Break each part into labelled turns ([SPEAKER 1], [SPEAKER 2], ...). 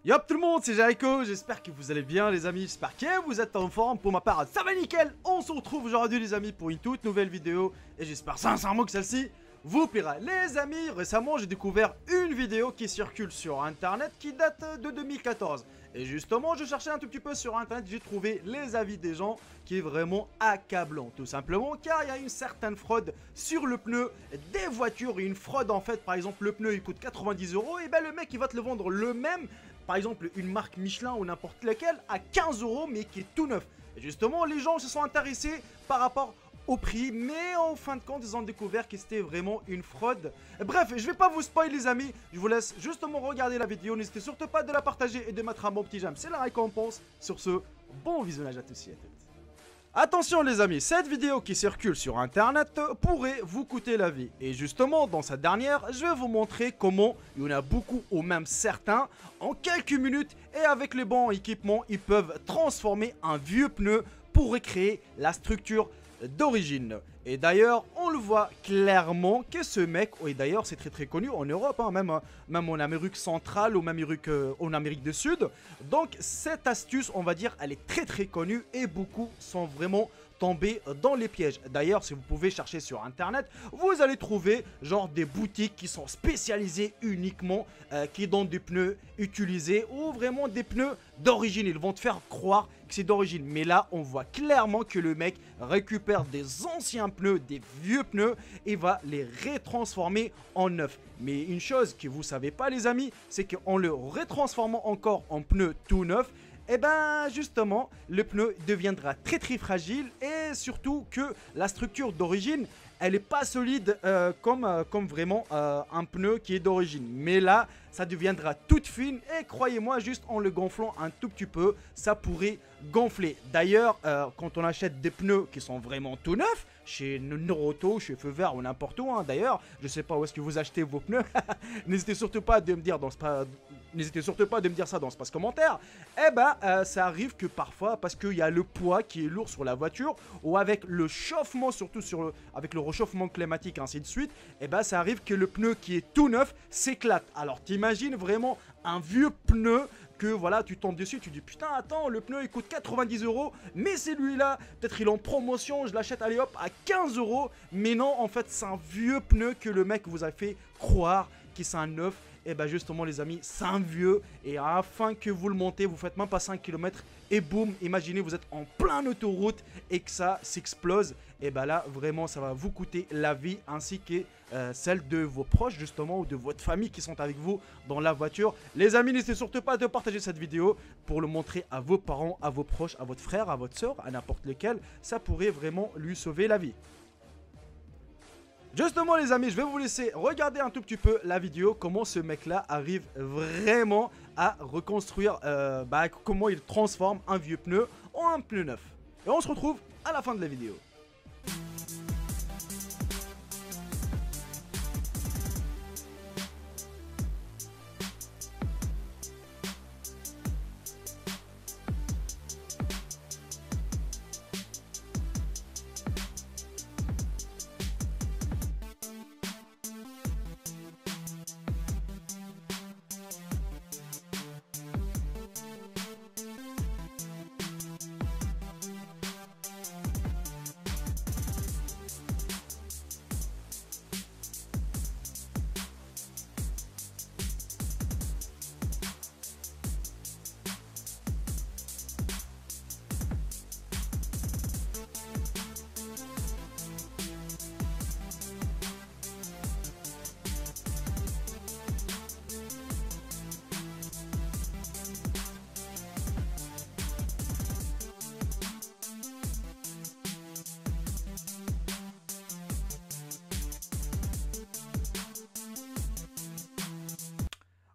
[SPEAKER 1] Yop tout le monde, c'est Jericho, j'espère que vous allez bien les amis, j'espère que vous êtes en forme. Pour ma part, ça va nickel. On se retrouve aujourd'hui les amis pour une toute nouvelle vidéo et j'espère sincèrement que celle-ci vous plaira. Les amis, récemment j'ai découvert une vidéo qui circule sur internet qui date de 2014. Et justement, je cherchais un tout petit peu sur internet, j'ai trouvé les avis des gens qui est vraiment accablant. Tout simplement car il y a une certaine fraude sur le pneu des voitures. Une fraude en fait, par exemple le pneu il coûte 90 € et ben le mec il va te le vendre le même. Par exemple une marque Michelin ou n'importe laquelle à 15 € mais qui est tout neuf. Et justement les gens se sont intéressés par rapport au prix, mais en fin de compte ils ont découvert que c'était vraiment une fraude. Bref, je vais pas vous spoiler les amis, je vous laisse justement regarder la vidéo. N'hésitez surtout pas de la partager et de mettre un bon petit j'aime, c'est la récompense. Sur ce, bon visionnage à tous et à toutes. Attention les amis, cette vidéo qui circule sur internet pourrait vous coûter la vie. Et justement, dans cette dernière, je vais vous montrer comment il y en a beaucoup ou même certains, en quelques minutes et avec les bons équipements, ils peuvent transformer un vieux pneu pour recréer la structure d'origine. Et d'ailleurs, on le voit clairement que ce mec, et d'ailleurs c'est très connu en Europe, hein, même en Amérique centrale ou même en Amérique du Sud. Donc cette astuce, on va dire, elle est très connue et beaucoup sont vraiment tombés dans les pièges. D'ailleurs, si vous pouvez chercher sur internet, vous allez trouver genre des boutiques qui sont spécialisées uniquement, qui donnent des pneus utilisés ou vraiment des pneus d'origine. Ils vont te faire croire que c'est d'origine. Mais là, on voit clairement que le mec récupère des anciens pneus, des vieux pneus et va les retransformer en neufs. Mais une chose que vous savez pas les amis, c'est qu'en le retransformant encore en pneu tout neuf, et ben justement le pneu deviendra très fragile et surtout que la structure d'origine elle n'est pas solide comme vraiment un pneu qui est d'origine. Mais là ça deviendra toute fine et croyez-moi juste en le gonflant un tout petit peu ça pourrait gonfler. D'ailleurs quand on achète des pneus qui sont vraiment tout neufs chez Noroto, chez Feu Vert ou n'importe où hein, d'ailleurs, je sais pas où est-ce que vous achetez vos pneus. N'hésitez surtout pas de me dire ça dans l'espace commentaire. Eh ben ça arrive que parfois parce qu'il y a le poids qui est lourd sur la voiture ou avec le chauffement surtout avec le réchauffement climatique ainsi de suite, eh ben ça arrive que le pneu qui est tout neuf s'éclate. Alors t'imagines vraiment un vieux pneu que voilà tu tombes dessus, tu dis putain attends le pneu il coûte 90 € mais c'est lui là, peut-être il est en promotion, je l'achète allez hop à 15 €, mais non en fait c'est un vieux pneu que le mec vous a fait croire que c'est un neuf. Et bah justement les amis, c'est un vieux et afin que vous le montez, vous faites même pas 5 km et boum, imaginez vous êtes en plein autoroute et que ça s'explose. Et bah là vraiment ça va vous coûter la vie ainsi que celle de vos proches justement ou de votre famille qui sont avec vous dans la voiture. Les amis, n'hésitez surtout pas de partager cette vidéo pour le montrer à vos parents, à vos proches, à votre frère, à votre soeur, à n'importe lequel. Ça pourrait vraiment lui sauver la vie. Justement les amis, je vais vous laisser regarder un tout petit peu la vidéo, comment ce mec là arrive vraiment à reconstruire, comment il transforme un vieux pneu en un pneu neuf. Et on se retrouve à la fin de la vidéo.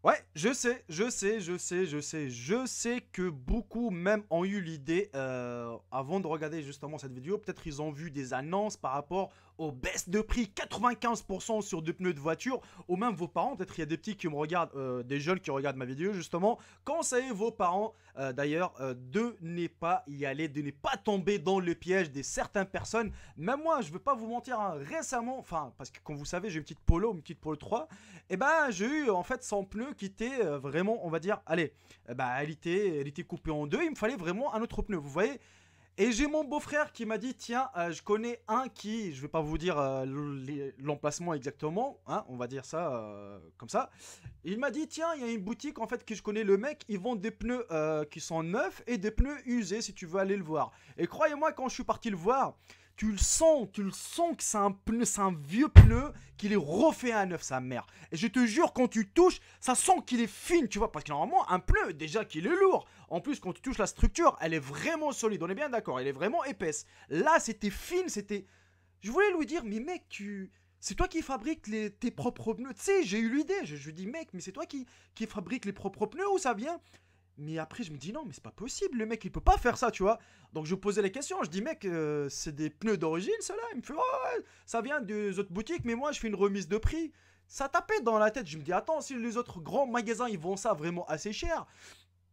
[SPEAKER 1] Ouais, je sais que beaucoup même ont eu l'idée, avant de regarder justement cette vidéo, peut-être ils ont vu des annonces par rapport aux baisses de prix, 95% sur des pneus de voiture, ou même vos parents, peut-être il y a des petits qui me regardent, des jeunes qui regardent ma vidéo justement, conseillez vos parents d'ailleurs de ne pas y aller, de ne pas tomber dans le piège de certaines personnes. Même moi, je ne veux pas vous mentir, hein, récemment, enfin, parce que comme vous savez, j'ai une petite Polo 3, et ben j'ai eu en fait son pneu qui était était vraiment, on va dire, allez, elle était coupée en deux, il me fallait vraiment un autre pneu, vous voyez. Et j'ai mon beau-frère qui m'a dit, tiens, je connais un qui, je vais pas vous dire l'emplacement exactement, hein, on va dire ça comme ça. Il m'a dit, tiens, il y a une boutique en fait que je connais le mec, ils vendent des pneus qui sont neufs et des pneus usés si tu veux aller le voir. Et croyez-moi, quand je suis parti le voir, tu le sens que c'est un pneu, c'est un vieux pneu qu'il est refait à neuf, sa mère. Et je te jure, quand tu touches, ça sent qu'il est fine, tu vois, parce que normalement, un pneu, déjà qu'il est lourd. En plus, quand tu touches la structure, elle est vraiment solide, on est bien d'accord, elle est vraiment épaisse. Là, c'était fine, c'était... Je voulais lui dire, mais mec, c'est toi qui fabriques tes propres pneus. Tu sais, j'ai eu l'idée, je lui dis, mec, mais c'est toi qui fabriques les propres pneus, où ça vient? Mais après, je me dis non, mais c'est pas possible, le mec, il peut pas faire ça, tu vois. Donc, je posais les questions. Je dis, mec, c'est des pneus d'origine, ceux-là. Il me fait, oh, ouais, ça vient des autres boutiques, mais moi, je fais une remise de prix. Ça tapait dans la tête. Je me dis, attends, si les autres grands magasins, ils vendent ça vraiment assez cher,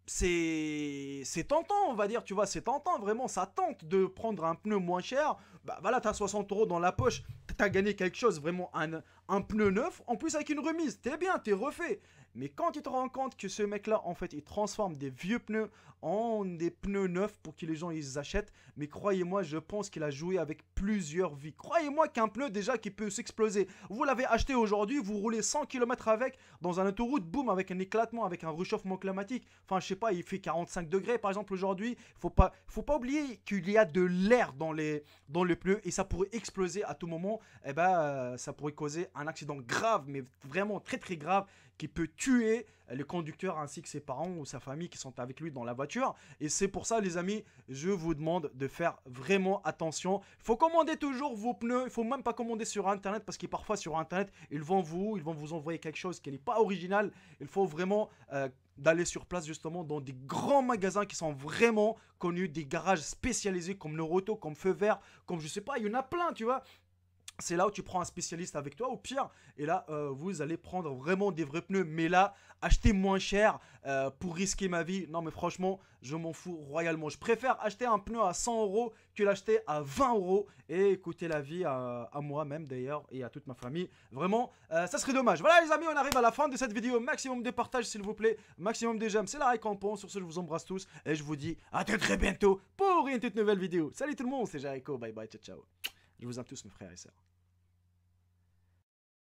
[SPEAKER 1] c'est tentant, on va dire, tu vois, c'est tentant, vraiment, ça tente de prendre un pneu moins cher. Bah voilà, t'as 60 € dans la poche, t'as gagné quelque chose, vraiment, un pneu neuf, en plus avec une remise, t'es bien, t'es refait. Mais quand tu te rends compte que ce mec-là, en fait, il transforme des vieux pneus en des pneus neufs pour que les gens ils achètent, mais croyez-moi, je pense qu'il a joué avec plusieurs vies. Croyez-moi qu'un pneu déjà qui peut s'exploser, vous l'avez acheté aujourd'hui, vous roulez 100 km avec, dans un autoroute, boum, avec un éclatement, avec un réchauffement climatique. Enfin, je sais pas, il fait 45 degrés par exemple aujourd'hui. Faut pas oublier qu'il y a de l'air dans le pneu et ça pourrait exploser à tout moment. Et ça pourrait causer un accident grave, mais vraiment très très grave, qui peut tuer le conducteur ainsi que ses parents ou sa famille qui sont avec lui dans la voiture. Et c'est pour ça, les amis, je vous demande de faire vraiment attention. Il faut commander toujours vos pneus. Il ne faut même pas commander sur Internet parce que parfois sur Internet, ils vont vous envoyer quelque chose qui n'est pas original. Il faut vraiment d'aller sur place justement dans des grands magasins qui sont vraiment connus, des garages spécialisés comme Neuroto, comme Feu Vert, comme je sais pas, il y en a plein, tu vois. C'est là où tu prends un spécialiste avec toi, au pire, et là, vous allez prendre vraiment des vrais pneus. Mais là, acheter moins cher pour risquer ma vie, non mais franchement, je m'en fous royalement. Je préfère acheter un pneu à 100 € que l'acheter à 20 € et écouter la vie à moi-même d'ailleurs et à toute ma famille. Vraiment, ça serait dommage. Voilà les amis, on arrive à la fin de cette vidéo. Maximum de partage s'il vous plaît, maximum de j'aime, c'est la récompense. Sur ce, je vous embrasse tous et je vous dis à très bientôt pour une toute nouvelle vidéo. Salut tout le monde, c'est Jericho, bye bye, ciao ciao. Je vous aime tous mes frères et sœurs.